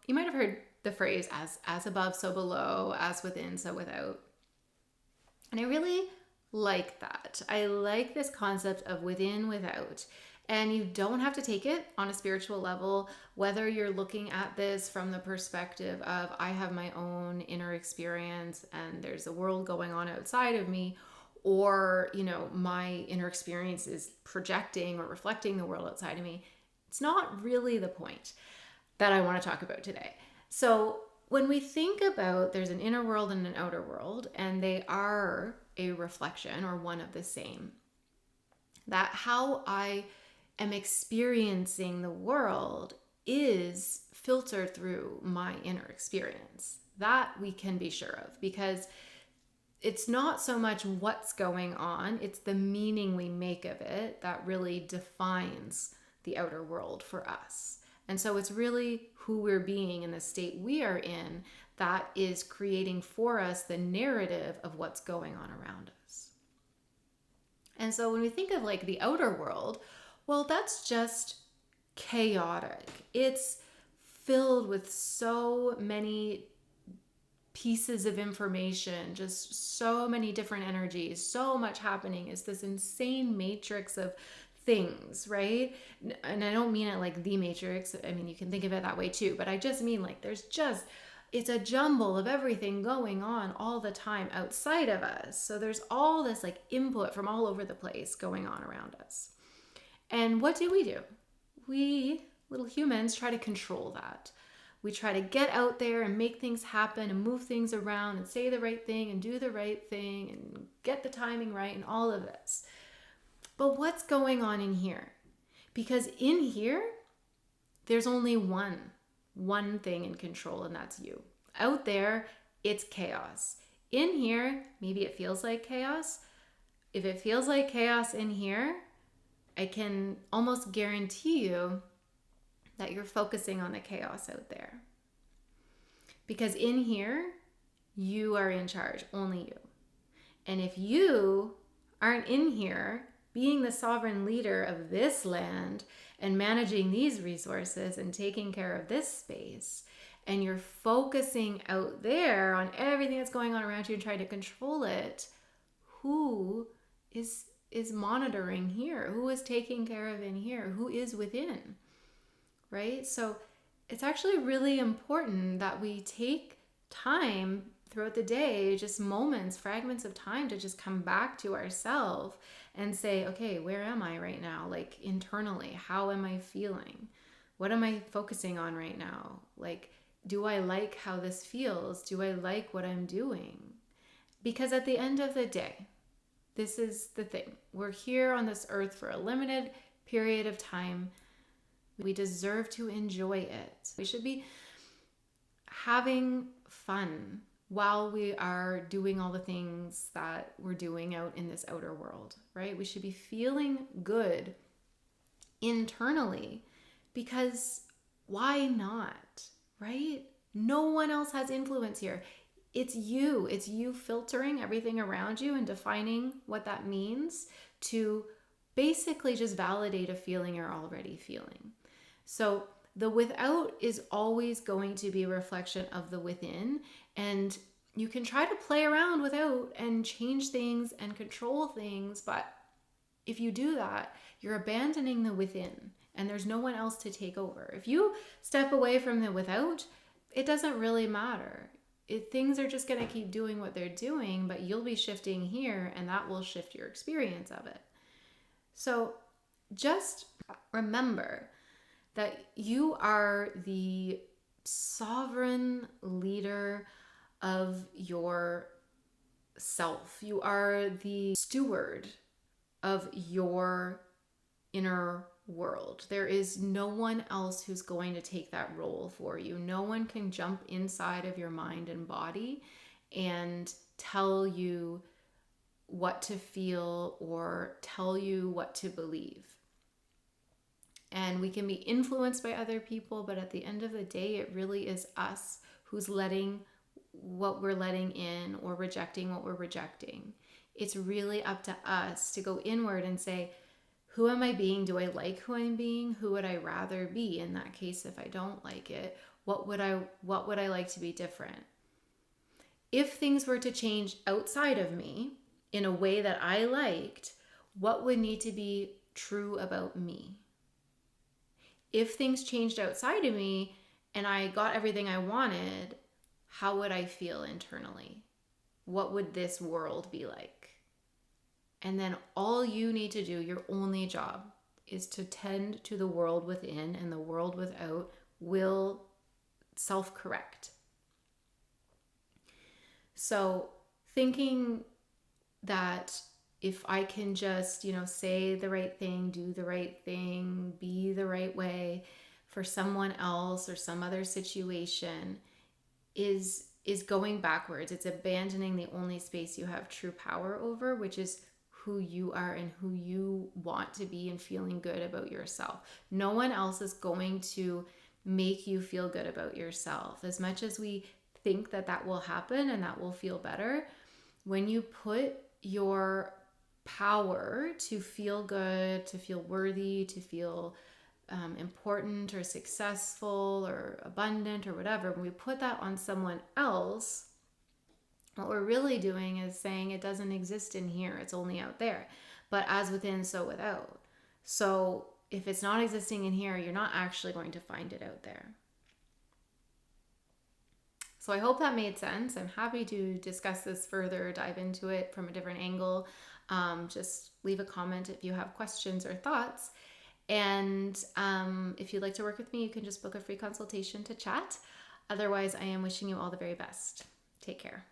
you might have heard the phrase as above, so below, as within, so without. And I really like that. I like this concept of within, without. And you don't have to take it on a spiritual level, whether you're looking at this from the perspective of I have my own inner experience and there's a world going on outside of me, or, my inner experience is projecting or reflecting the world outside of me. It's not really the point that I want to talk about today. So when we think about there's an inner world and an outer world, and they are a reflection or one of the same, that how I am experiencing the world is filtered through my inner experience. That we can be sure of, because it's not so much what's going on, it's the meaning we make of it that really defines the outer world for us. And so it's really who we're being in the state we are in that is creating for us the narrative of what's going on around us. And so when we think of like the outer world, well, that's just chaotic. It's filled with so many pieces of information, just so many different energies, so much happening. It's this insane matrix of things, right? And I don't mean it like the matrix. I mean, you can think of it that way too, but I just mean like it's a jumble of everything going on all the time outside of us. So there's all this like input from all over the place going on around us. And what do? We little humans try to control that. We try to get out there and make things happen and move things around and say the right thing and do the right thing and get the timing right and all of this. But what's going on in here? Because in here, there's only one thing in control, and that's you. Out there, it's chaos. In here, maybe it feels like chaos. If it feels like chaos in here, I can almost guarantee you that you're focusing on the chaos out there. Because in here, you are in charge, only you. And if you aren't in here being the sovereign leader of this land and managing these resources and taking care of this space, and you're focusing out there on everything that's going on around you and trying to control it, who is monitoring here? Who is taking care of in here? Who is within? Right? So it's actually really important that we take time throughout the day, just moments, fragments of time to just come back to ourselves and say, okay, where am I right now? Like internally, how am I feeling? What am I focusing on right now? Like, do I like how this feels? Do I like what I'm doing? Because at the end of the day, this is the thing. We're here on this earth for a limited period of time. We deserve to enjoy it. We should be having fun while we are doing all the things that we're doing out in this outer world, right? We should be feeling good internally, because why not, right? No one else has influence here. It's you. It's you filtering everything around you and defining what that means to basically just validate a feeling you're already feeling. So the without is always going to be a reflection of the within, and you can try to play around without and change things and control things, but if you do that, you're abandoning the within and there's no one else to take over. If you step away from the without, it doesn't really matter. Things are just going to keep doing what they're doing, but you'll be shifting here and that will shift your experience of it. So just remember that you are the sovereign leader of your self. You are the steward of your inner world. There is no one else who's going to take that role for you. No one can jump inside of your mind and body and tell you what to feel or tell you what to believe. And we can be influenced by other people, but at the end of the day, it really is us who's letting what we're letting in or rejecting what we're rejecting. It's really up to us to go inward and say, who am I being? Do I like who I'm being? Who would I rather be in that case if I don't like it? What would I like to be different? If things were to change outside of me in a way that I liked, what would need to be true about me? If things changed outside of me and I got everything I wanted, how would I feel internally? What would this world be like? And then all you need to do, your only job, is to tend to the world within, and the world without will self-correct. So thinking that if I can just, say the right thing, do the right thing, be the right way for someone else or some other situation is going backwards. It's abandoning the only space you have true power over, which is who you are and who you want to be, and feeling good about yourself. No one else is going to make you feel good about yourself. As much as we think that will happen and that will feel better, when you put your power to feel good, to feel worthy, to feel important or successful or abundant or whatever, when we put that on someone else, what we're really doing is saying it doesn't exist in here, it's only out there. But as within, so without. So if it's not existing in here, you're not actually going to find it out there. So I hope that made sense. I'm happy to discuss this further, dive into it from a different angle. Just leave a comment if you have questions or thoughts. And if you'd like to work with me, you can just book a free consultation to chat. Otherwise, I am wishing you all the very best. Take care.